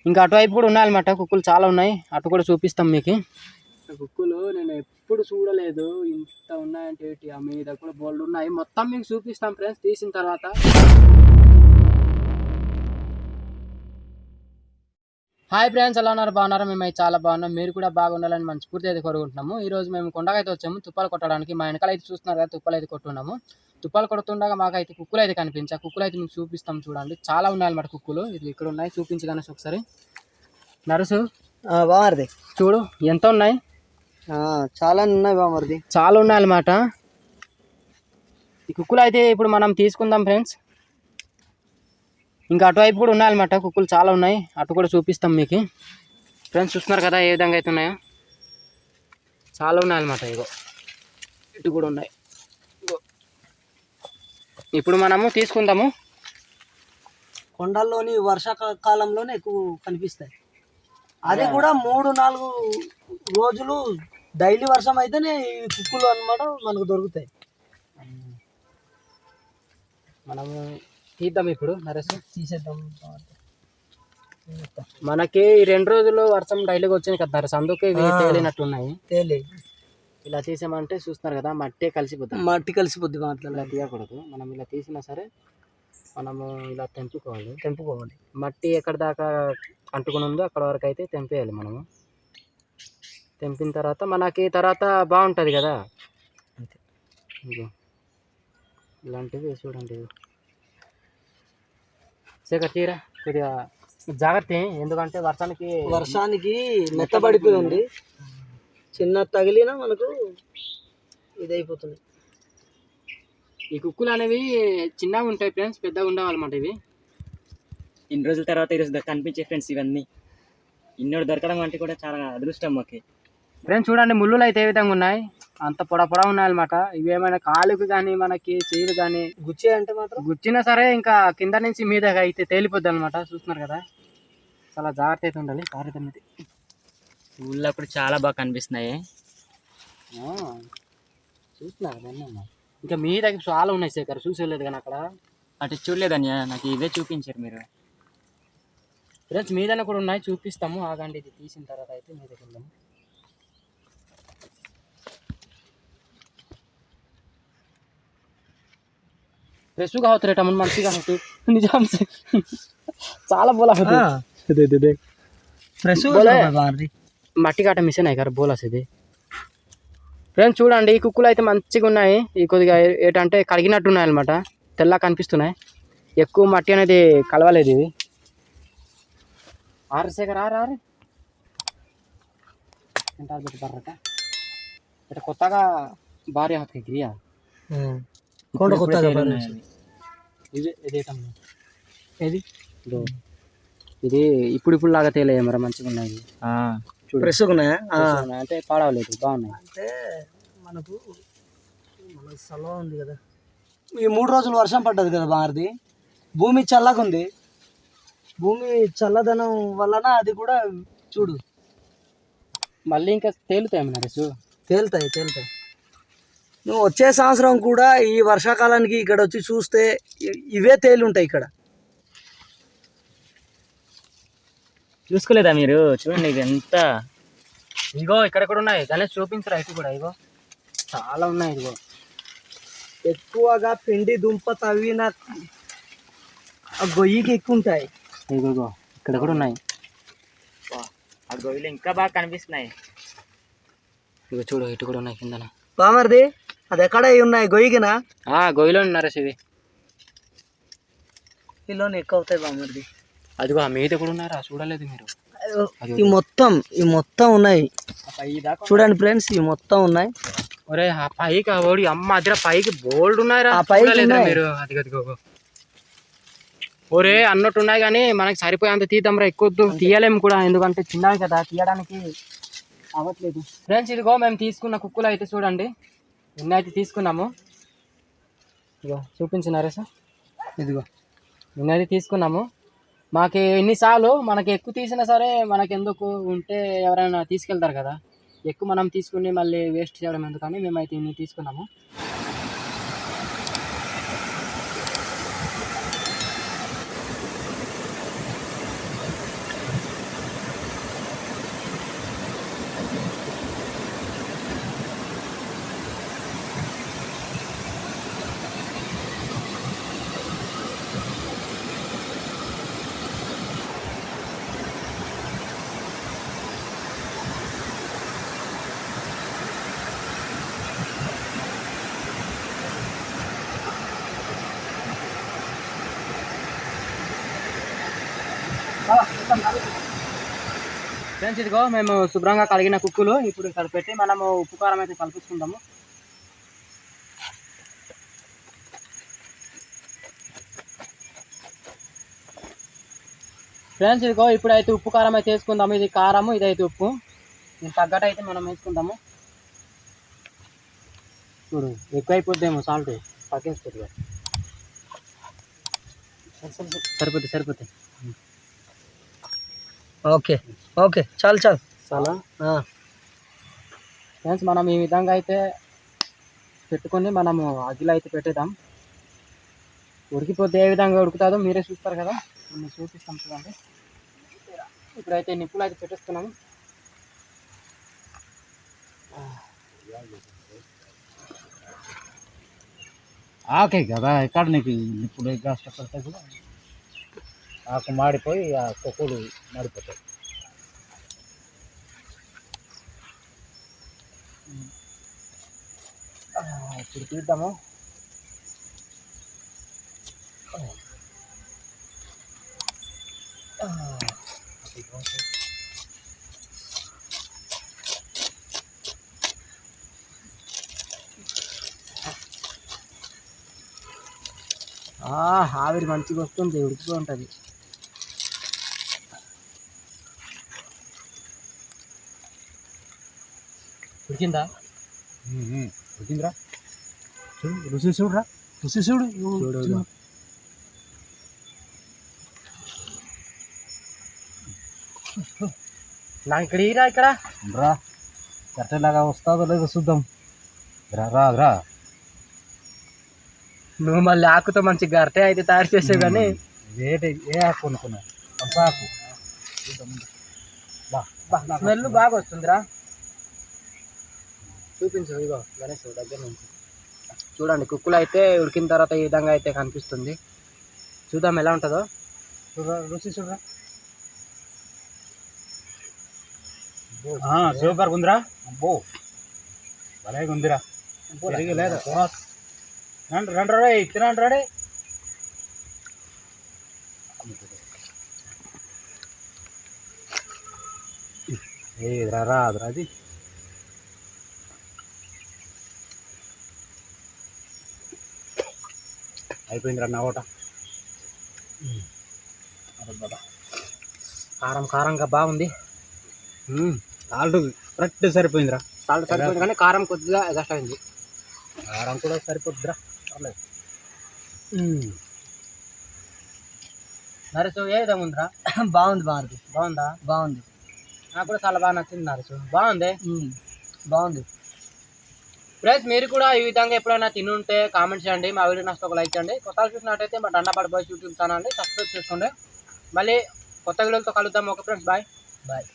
ఇంకా అటువైపు కూడా ఉన్నాయన్నమాట కుక్కులు చాలా ఉన్నాయి, అటు కూడా చూపిస్తాం మీకు. కుక్కులు నేను ఎప్పుడు చూడలేదు, ఇంత ఉన్నాయంటే ఆ మీద కూడా బోల్డ్ ఉన్నాయి, మొత్తం మీకు చూపిస్తాం ఫ్రెండ్స్ తీసిన తర్వాత. హాయ్ ఫ్రెండ్స్, ఎలా ఉన్నారు? బాగున్నారా? మేమైతే చాలా బాగున్నాం, మీరు కూడా బాగుండాలని మనస్ఫూర్తి అయితే కోరుకుంటున్నాము. ఈ రోజు మేము కొండకైతే వచ్చాము తుప్పాలు కొట్టడానికి. మా వెనకాల అయితే చూస్తున్నారు కదా, తుప్పాలు అయితే కొట్టున్నాము. తుప్పాలు కొడుతుండగా మాకైతే కుక్కులు అయితే కనిపించా, కుక్కులు అయితే మీకు చూపిస్తాం చూడండి. చాలా ఉన్నాయి అన్నమాట కుక్కులు, ఇది ఇక్కడ ఉన్నాయి, చూపించగానే ఒకసారి. నరసు బామర్ది చూడు ఎంత ఉన్నాయి, చాలా ఉన్నాయి బామర్ది, చాలా ఉన్నాయి అన్నమాట. ఈ కుక్కులు అయితే ఇప్పుడు మనం తీసుకుందాం ఫ్రెండ్స్. ఇంకా అటువైపు కూడా ఉన్నాయన్నమాట కుక్కులు చాలా ఉన్నాయి, అటు కూడా చూపిస్తాం మీకు. ఫ్రెండ్స్ చూస్తున్నారు కదా ఏ విధంగా అయితే ఉన్నాయో, చాలా ఉన్నాయన్నమాట. ఇగో ఇటు కూడా ఉన్నాయి, ఇగో ఇప్పుడు మనము తీసుకుందాము. కొండల్లోని వర్షాకాలంలోనే ఎక్కువ కనిపిస్తాయి, అది కూడా 3-4 రోజులు డైలీ వర్షం అయితేనే ఈ కుక్కులు అన్నమాట మనకు దొరుకుతాయి. మనము తీద్దాం ఇప్పుడు నరేష్, తీసేద్దాం. మనకి 2 రోజులు వర్షం డైలీగా వచ్చింది కదా నరేష్, అందుకే తేలినట్టున్నాయి. ఇలా తీసామంటే చూస్తున్నారు కదా మట్టి కలిసిపోతుంది, మట్టి కలిసిపోద్ది, ఇలా తీయకూడదు. మనం ఇలా తీసినా సరే మనము ఇలా తెంపుకోవాలి. మట్టి ఎక్కడి దాకా అంటుకుని ఉందో అక్కడ వరకు అయితే తెంపేయాలి మనము. తెంపిన తర్వాత మనకి తర్వాత బాగుంటుంది కదా. ఇలాంటివి చూడండి, సేకర్ తీరా కొద్దిగా జాగ్రత్త, ఎందుకంటే వర్షానికి మెత్తబడిపోయి ఉంది, చిన్న తగిలినా మనకు ఇదైపోతుంది. ఈ కుక్కులు అనేవి చిన్నగా ఉంటాయి ఫ్రెండ్స్, పెద్దగా ఉండవాలన్నమాట. ఇవి ఇన్ని రోజుల తర్వాత ఈరోజు కనిపించే ఫ్రెండ్స్, ఇవన్నీ ఇన్నోడు దొరకడం అంటే కూడా చాలా అదృష్టం మాకు. ఫ్రెండ్స్ చూడండి ముళ్ళులు అయితే ఏ విధంగా ఉన్నాయి, అంత పొడ ఉన్నాయన్నమాట. ఇవి ఏమైనా కాలుకి కానీ మనకి చేతులు కానీ అంటే మాత్రం గుచ్చినా సరే ఇంకా కింద నుంచి మీదగా అయితే తేలిపోద్ది అనమాట. చూస్తున్నారు కదా, చాలా జాగ్రత్త అయితే ఉండాలి. కారుతమ్మిది ఊళ్ళో కూడా చాలా బాగా కనిపిస్తున్నాయి, చూస్తున్నారు కదా. ఇంకా మీ దగ్గర చాలా ఉన్నాయి శేఖర్, చూసేలేదు కానీ అక్కడ అటు చూడలేదని నాకు ఇదే చూపించారు మీరు. ఫ్రెండ్స్ మీదైనా కూడా ఉన్నాయి, చూపిస్తాము ఆగండి. ఇది తీసిన తర్వాత అయితే మీ దగ్గర వెళ్దాము. ఫ్రెష్గా అవుతాయి టమన్, మంచిగా అవుతాయి నిజాం से చాలా बोला होता दे दे दे ఫ్రెష్ మట్టి కాట మిషన్ అయ్యారు బోలా ఇది. ఫ్రెండ్స్ చూడండి ఈ కుక్కులు అయితే మంచిగా ఉన్నాయి, ఈ కొద్దిగా ఏంటంటే కడిగినట్టు ఉన్నాయి అనమాట, తెల్లగా కనిపిస్తున్నాయి. ఎక్కువ మట్టి అనేది కలవలేదు ఇవి. ఆరు శేఖర్ ఆరు ఎంటారు పెట్టి బర్రట ఇట్లా కొత్తగా భార్య హత్కి క్రియా కొత్తగా ఇది ఏది ఇది ఇప్పుడు లాగా తేలే మరి మంచిగా ఉన్నాయి, ఫ్రెష్గా ఉన్నాయా అంటే పాడవలేదు, బాగున్నాయి. అంటే మనకు సలవ ఉంది కదా, ఈ 3 రోజులు వర్షం పడ్డది కదా బామర్ది, భూమి చల్లగా ఉంది. భూమి చల్లదనం వలన అది కూడా చూడు మళ్ళీ ఇంకా తేలుతాయి నరేష్, తేలుతాయి. నువ్వు వచ్చే సంవత్సరం కూడా ఈ వర్షాకాలానికి ఇక్కడ వచ్చి చూస్తే ఇవే తేలు ఉంటాయి ఇక్కడ. చూసుకోలేదా మీరు? చూడండి ఇది ఎంత, ఇగో ఇక్కడ కూడా ఉన్నాయి. గణేష్ చూపించరా, ఇటు కూడా ఇగో చాలా ఉన్నాయి. ఇదిగో ఎక్కువగా పిండి దుంప తవ్విన గొయ్యికి ఎక్కువ ఉంటాయి. ఇగో ఇక్కడ కూడా ఉన్నాయి, ఆ గొయ్యిలు ఇంకా బాగా కనిపిస్తున్నాయి. ఇగో చూడు ఇటు కూడా ఉన్నాయి కిందన. బామర్ది అది ఎక్కడ ఉన్నాయి? గొయ్యికినా? గొయ్యిలో నరేష్ ఇవి ఇల్లోనే ఎక్కువ అవుతాయి బామర్ది. అదిగో ఆ మీద కూడా ఉన్నారా, చూడలేదు మీరు? ఈ మొత్తం ఉన్నాయి చూడండి ఫ్రెండ్స్, ఈ మొత్తం ఉన్నాయి. ఒరే ఆ పైకి ఓడి అమ్మ అదిరా, పైకి బోల్డ్ ఉన్నారా మీరు? అదిగో ఒరే అన్నట్టు ఉన్నాయి కానీ మనకి సరిపోయేంత తీద్దాంరా, ఎక్కువ తీయలేము కూడా, ఎందుకంటే చిన్నవి కదా తీయడానికి అవ్వట్లేదు. ఫ్రెండ్స్ ఇదిగో మేము తీసుకున్న కుక్కులు అయితే చూడండి, ఎన్ని అయితే తీసుకున్నాము. ఇదిగో చూపించినారే సార్, ఇదిగో ఎన్ని అయితే తీసుకున్నాము. మాకు ఎన్నిసార్లు మనకి ఎక్కువ తీసినా సరే మనకి ఎందుకు ఉంటే ఎవరైనా తీసుకెళ్తారు కదా, ఎక్కువ మనం తీసుకుని మళ్ళీ వేస్ట్ చేయడం ఎందుకని మేమైతే ఇన్ని తీసుకున్నాము. ఫ్రెండ్స్ ఇదిగో మేము శుభ్రంగా కడిగిన కుక్కులు ఇప్పుడు ఇక్కడ పెట్టి మనము ఉప్పు కారం అయితే కల్పించుకుందాము. ఫ్రెండ్స్ ఇదిగో ఇప్పుడైతే ఉప్పు కారం అయితే వేసుకుందాము. ఇది కారము, ఇదైతే ఉప్పు. దీనికి తగ్గట్టు అయితే మనం వేసుకుందాము. చూడు ఎక్కువైపోద్దేమో సాల్ట్, తగ్గేస్తుంది. సరిపోతుంది. ఓకే ఓకే చాలు చాలా ఫ్రెండ్స్ మనం ఈ విధంగా అయితే పెట్టుకొని మనము అగ్గిలో అయితే పెట్టేద్దాం. ఉడికిపోతే ఏ విధంగా ఉడుకుతుందో మీరే చూస్తారు కదా, నేను చూపిస్తాం చూడండి. ఇప్పుడైతే నిప్పులు అయితే పెట్టేస్తున్నాము. ఆకే కదా ఇక్కడ నీకు ఇప్పుడు కష్టపడితే కూడా ఆకు మాడిపోయి ఆ కొక్కులు మాడిపోతాయి. ఇప్పుడు తీద్దాము. ఆవిరి మంచిగా వస్తుంది, ఉడికిపో ఉంటుంది. ఉడికిందా? ఉడికిందిరా, చూడు రుచి చూడురా, రుచి చూడు చూడు. నాకు ఇక్కడ ఈరా, ఇక్కడ రా కట్టెలాగా వస్తుందో లేదో చూద్దాం. రా నువ్వు మళ్ళీ ఆకుతో మంచి గరిటె అయితే తయారు చేసావు కానీ ఏ ఆకు కొనుక్కున్నా ఆకు స్మెల్ బాగా వస్తుందిరా. చూపించు, ఇదిగో గణేష్ దగ్గర నుంచి చూడండి. కుక్కులు అయితే ఉడికిన తర్వాత ఈ విధంగా అయితే కనిపిస్తుంది. చూద్దాం ఎలా ఉంటుందో. రుచి చూడరా, సూపర్ ఉందిరా. అబ్బో భలే ఉందిరా. లేదు రండి రే, తినండి రండి. రాదు అది అయిపోయిందిరా నా ఓట. కారంగా బాగుంది. Salt correct సరిపోయిందిరా. సాల్ట్ సరిపోయింది కానీ కారం కొద్దిగా ఎగస్ట్ అయింది. కారం కూడా సరిపోద్దిరా. నరేష్ ఏ విధంగా ఉందిరా? బాగుంది బాగుంది. నాకు కూడా చాలా బాగా నచ్చింది నరేష్. బాగుంది. ఫ్రెండ్స్ మీరు కూడా ఈ విధంగా ఎప్పుడైనా తినుంటే కామెంట్ చేయండి. మా వీడియో నచ్చితే ఒక లైక్ చేయండి. కొత్తగా చూసినట్టయితే మా Dandapati boys YouTube channel subscribe చేసుకోండి. మళ్ళీ కొత్త వీడియోలతో కలుద్దాం. Okay friends, bye.